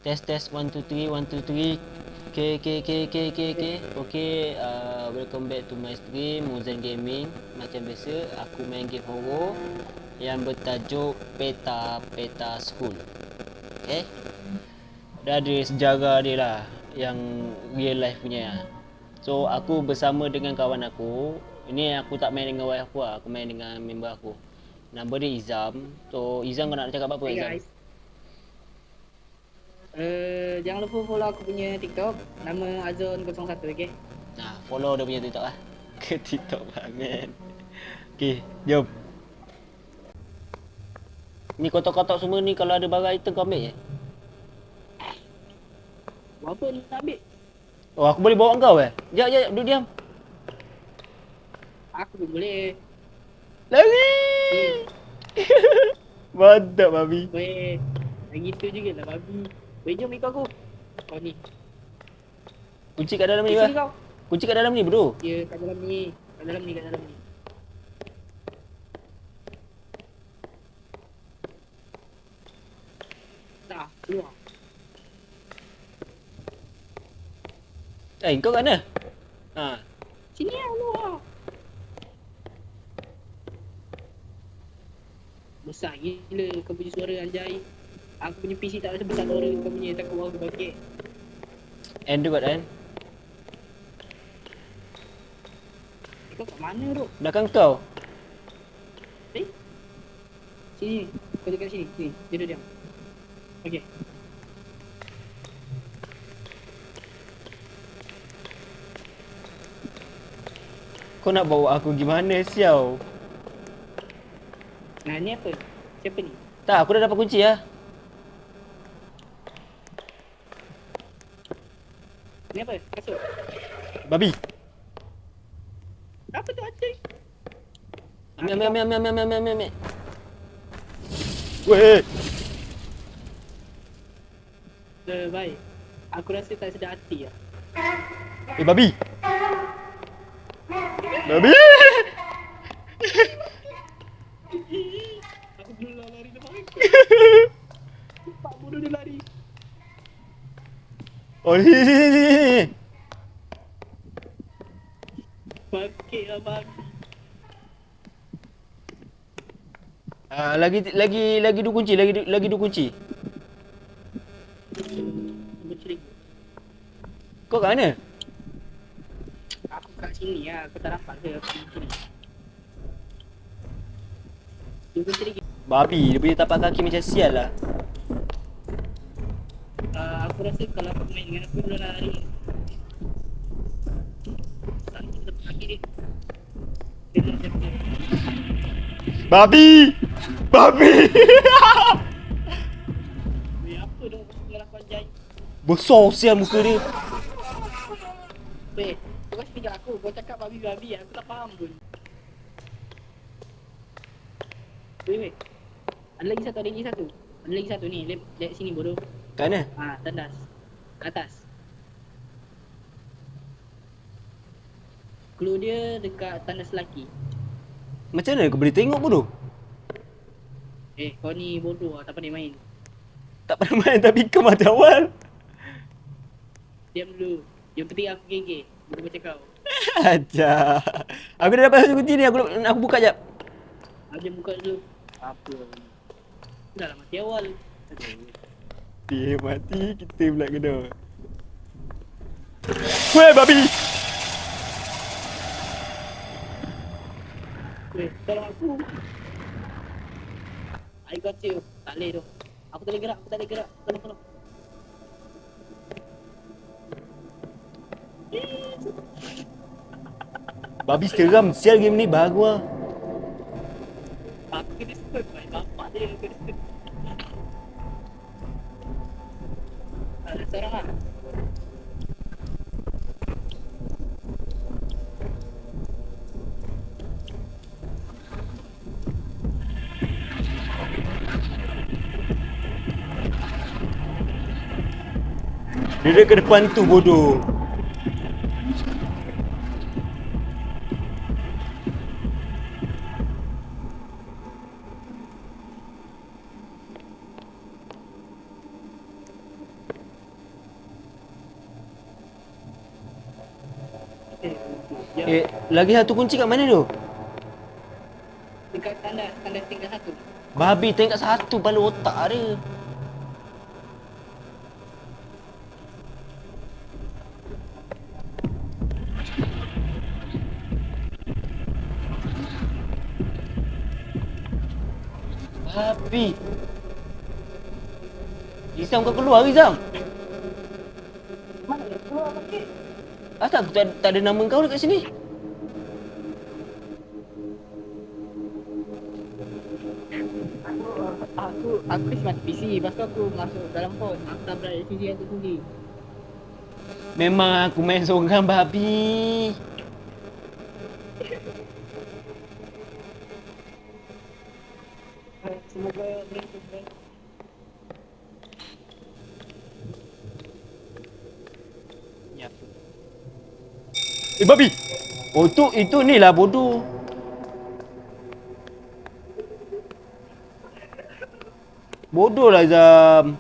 Test 1 2 3 1 2 3. Okay, welcome back to my stream Muzan Gaming. Macam biasa aku main game horror yang bertajuk Peta School. Okay, dah ada sejarah dia lah, yang real life punya. So aku bersama dengan kawan aku. Ini aku tak main dengan wife aku lah, aku main dengan member aku. Nama dia Izam. So Izam, kau nak cakap apa Hey Izam? guys. Jangan lupa follow aku punya TikTok. Nama Azon01, okay? Nah, follow dia punya TikTok lah. Ke TikTok lah, man. Okay, jom. Ni kotak-kotak semua ni, kalau ada barang item kau ambil je. Buat apa nak ambil? Oh, aku boleh bawa kau Sekejap, duduk diam. Aku pun boleh. Lari! Mantap, babi. Weh, yang gitu juga lah babi. Weh, jom ikut aku. Kau ni. Kunci kat dalam ni Di lah. sini kau. Kunci kat dalam ni, bro. Ya, kat dalam ni. Kat dalam ni. Dah, keluar. Kau kat mana? Ha. Sini lah, keluar. Besar gila kau punya suara anjay. Aku punya PC tak rasa besar suara kau punya. Takut orang bakit. End tu kat kan? Kau kat mana tu? Belakang kau. Sini. Kau dekat sini. Sini. Duduk diam. Okay. Kau nak bawa aku gimana, siau? Nah, ni apa? Siapa ni? Tak, aku dah dapat kunci lah. Ni apa? Kasut. Babi. Apa tu anjing? Ambil. Weh. Baik. Aku rasa tak sedar hati lah. Babi. Babi. Aku belum lari depan aku. Pak bodoh dia lari. Oh, sini. Bakit lah babi. Lagi dua kunci, lagi dua kunci. Berceling. Kau kat mana? Aku kat sini lah. Aku tak nampak ke aku di sini. Dia berceling. Babi, dia punya tapak kaki macam sial lah. Aku rasa kalau aku main dengan aku belum lari. Tak kita kaki dia. Dia macam tu. Babi. Weh, apa dong dengan aku anjay? Besar sial muka dia. Weh, kau kasi pinjam aku. Kau cakap babi-babi. Aku tak faham pun. Weh. Ada lagi satu ni. Lihat sini bodoh. Kat mana? Tandas. Atas. Clue dia dekat tandas lelaki. Macam mana kau boleh tengok bodoh? Kau ni bodoh lah, tak pandai main. Tak pernah main tapi kau macam awal. Diam dulu. Yang penting aku geng-geng. Bukan macam kau. Ajar. Aku dah dapat satu kunci ni, aku buka jap. Jom buka dulu. Apa ni? Dah lah mati awal. Aduh. Dia mati, kita pula kena. Weh, babi. Weh, tolong aku. I got you. Tak boleh tu. Aku tak boleh gerak. Tolong. Babi seram sial game ni, baru lah. Aku kena spam. Bapak dia kena spam. Ada seorang lah. Dia dah ke depan tu bodoh. Ya, Lagi satu kunci kat mana tu? dekat tandas tingkat 1. Babi tingkat satu kepala otak dia. Babi. Rizam kau keluar Rizam. Mana dia keluar bangkit? Asal aku tak ada nama kau dekat sini? Aku mati PC. Lepas tu aku masuk dalam phone. Aku tak berada sini aku sendiri. Memang aku main seorang babi. Semoga beruntung kan. Ya. Babi. Oh itu ni lah bodoh. Bodoh lah Zam.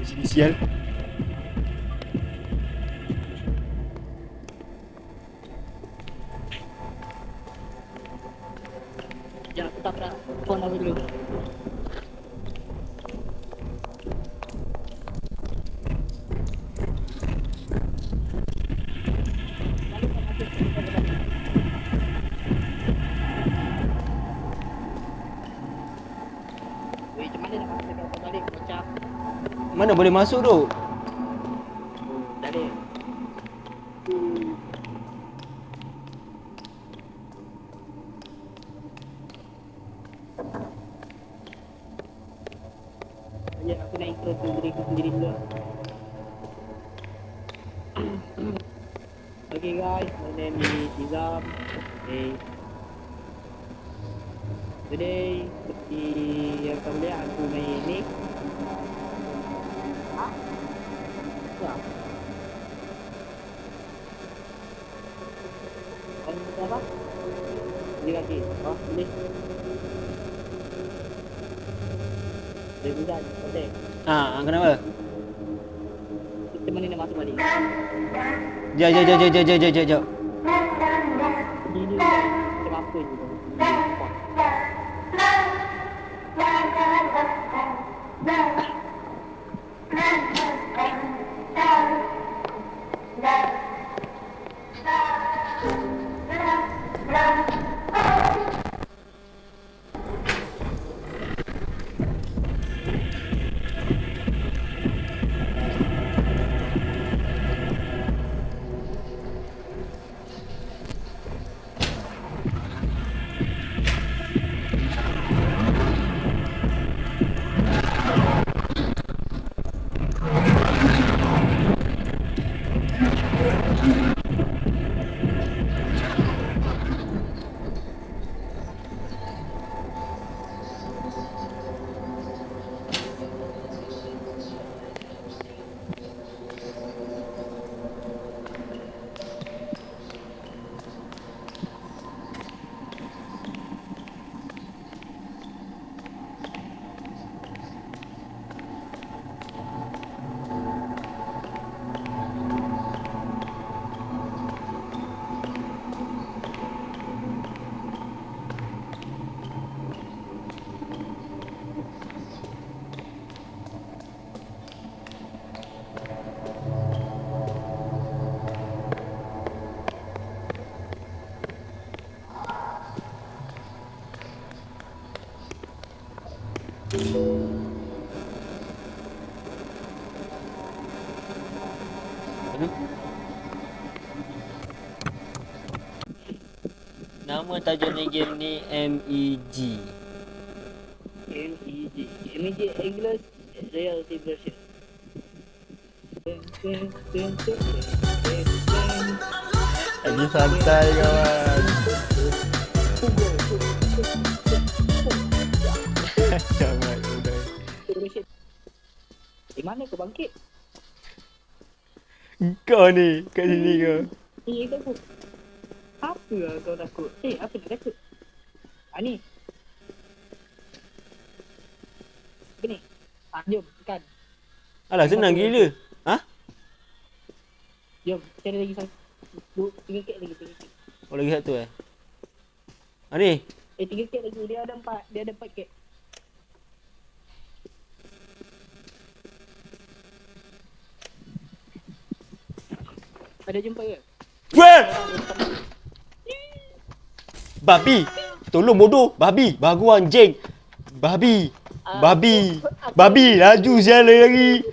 Sini sial. Ya, aku tak pernah phone aku dulu. Weh, macam mana nak masuk dekat kau balik? Kocak. Mana boleh masuk tu? Dah deh. Ya, aku nak intro tu diri aku sendiri dulu. Okay guys, my name is Izam. Today, seperti yang kamu lihat, aku main ni. Apa? On apa? Ini lagi. Oh, boleh. Boleh budak, boleh. Kenapa? Kita mana nak masuk balik? Jap. Ini macam apa je? Nama tajuk ni game ni MEG. MEG. MEG English Reality Version. Lagi santai kawan. Jangan udah. Di mana kau bangkit? Kau ni kat sini kau. Ni takut. Apa lah kau takut? Apa nak takut? Ni. Gini. Jom, tekan. Alah, senang gila. Ha? Jom, cari lagi satu. 3 kek lagi, 3 kek. Oh, lagi satu eh. Ha ni. 3 kek lagi. Dia ada 4. Dia ada 4 kek. Ada jumpa ke? Weh! Babi. Tolong bodoh. Babi. Bagu anjing. Babi. Babi. Babi. Laju sial lagi.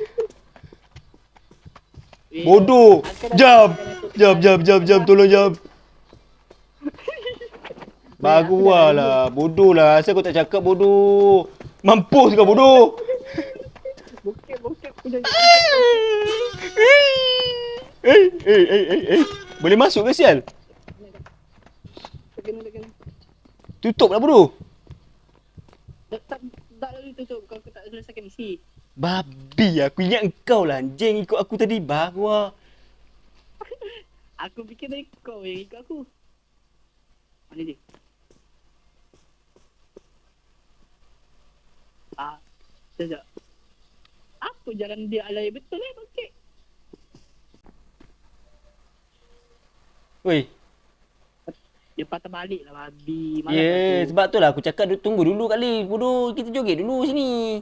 Bodoh. Jam. Jam. Tolong jam. Bagu lah. Bodoh lah. Asal kau tak cakap bodoh. Mampus kau bodoh. Bokep aku dah. Boleh masuk ke sial? Tekan. Tutup lah bodoh. Tak lagi tutup kalau aku tak selesaikan misi. Babi. Aku ingat engkau lah anjing ikut aku tadi. Bagu lah. Aku fikir tadi kau yang ikut aku. Mana dia? Sekejap. Apa jalan dia alai betul bokep? Weh. Dia patah balik lah babi. Ya, yeah, sebab tu lah aku cakap tunggu dulu kali. Bodoh, kita joget dulu sini.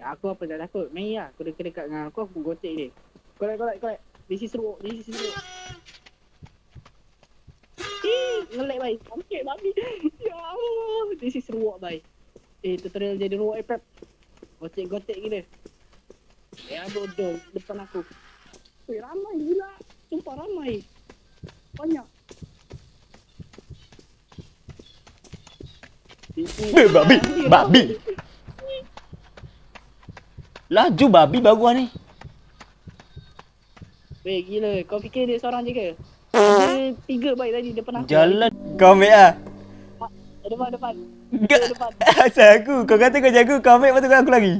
Aku apa tak takut. Main lah. Aku dekat-dekat dengan aku gotek dia. Collect. This is rock. Ngelek baik. Bangkit babi. Ya Allah. This is rock baik. Tutorial jadi rock pep. Gotek gila. Bodoh depan aku. Ramai gila. Sumpah ramai. Banyak. Babi. Laju babi bagus ni. Weh gila. Kau fikir dia seorang je ke? Ada 3 baik tadi depan aku. Jalan. Kau ambil lah. Depan. Depan. Asal aku. Kau kata kau jaga. Kau ambil lepas tu aku lari.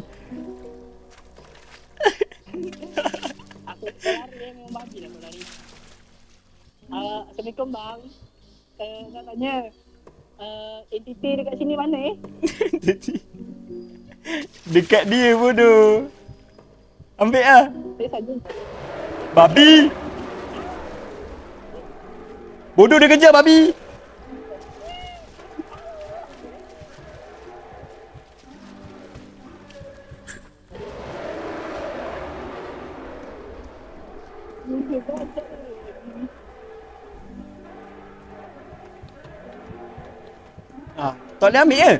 Aku lari memang babi lah aku lari. Assalamualaikum bang. Nak tanya. Entiti dekat sini mana Dekat dia bodoh. Ambil lah. Saya saja. Babi. Bodoh dia kejar babi. Tak boleh ambil ke?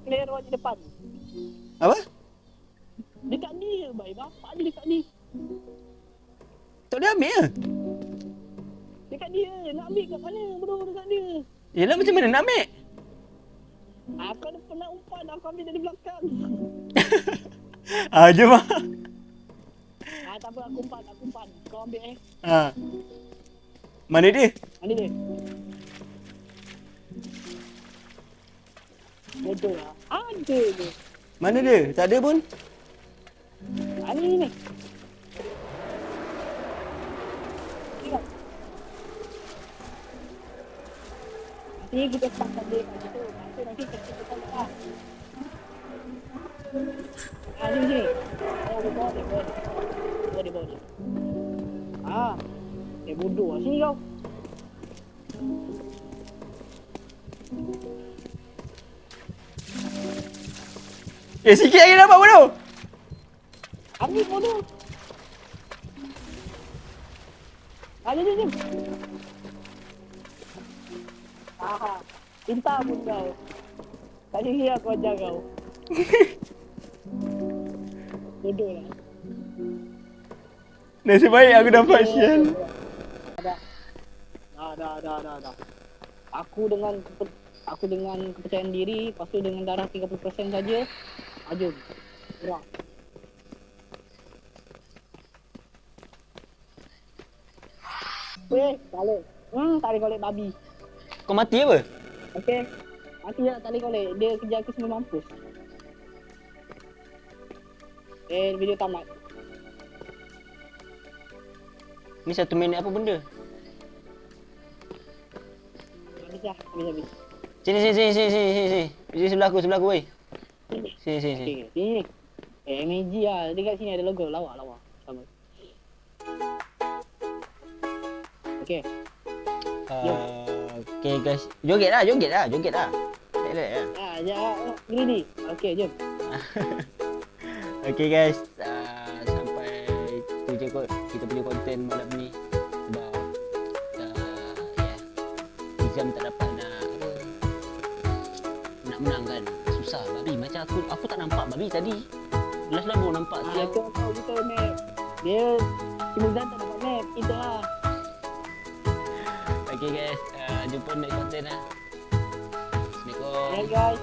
Player awak di depan. Apa? Dekat dia, baik. Bapak dia dekat ni. Tak boleh ambil ke? Dekat dia. Nak ambil kat mana? Bodoh dekat dia. Yelah macam mana nak ambil? Aku ada pernah umpan. Aku ambil dari belakang. Jom lah. Tak apa. Aku umpan. Kau ambil Mana dia? Bodoh lah. Ada je. Mana dia? Tak ada pun. Ni. Tengok. Nanti kita start dia kat situ. Nanti kita tolak lah. Sini. Dia bawa dia. Bodoh lah. Sini kau. Sikit lagi dapat bodoh. Ambil bodoh. Jom. Pintar pun kau. Tadi ni aku ajar kau. Bodoh lah. Nasib baik aku dapat sial. Dah. Aku dengan kepercayaan diri, lepas tu dengan darah 30% saja. Jom. Gerak. Balik. Tarik golek babi. Kau mati apa? Okey. Mati lah tarik golek. Dia kejar aku sampai mampus. Video tamat. Ni 1 minit apa benda? Habis. Sini sebelah aku weh. Sini. Okay, sini. MAG lah. Dekat sini ada logo. Lawa. Sama. Okay. Okay guys. Joget lah. Relax lah. Greedy. Okay, jom. Okay guys. Sampai tu je kot kita punya konten malam ni. Sebab Izam tak dapat nak menang kan. Susah babi. Macam aku tak nampak babi tadi. Last baru nampak siang. Aku tahu kita map. Dia Simuzan tak dapat map. Kita lah. Okay guys. Jumpa next konten lah. Assalamualaikum. Alright guys.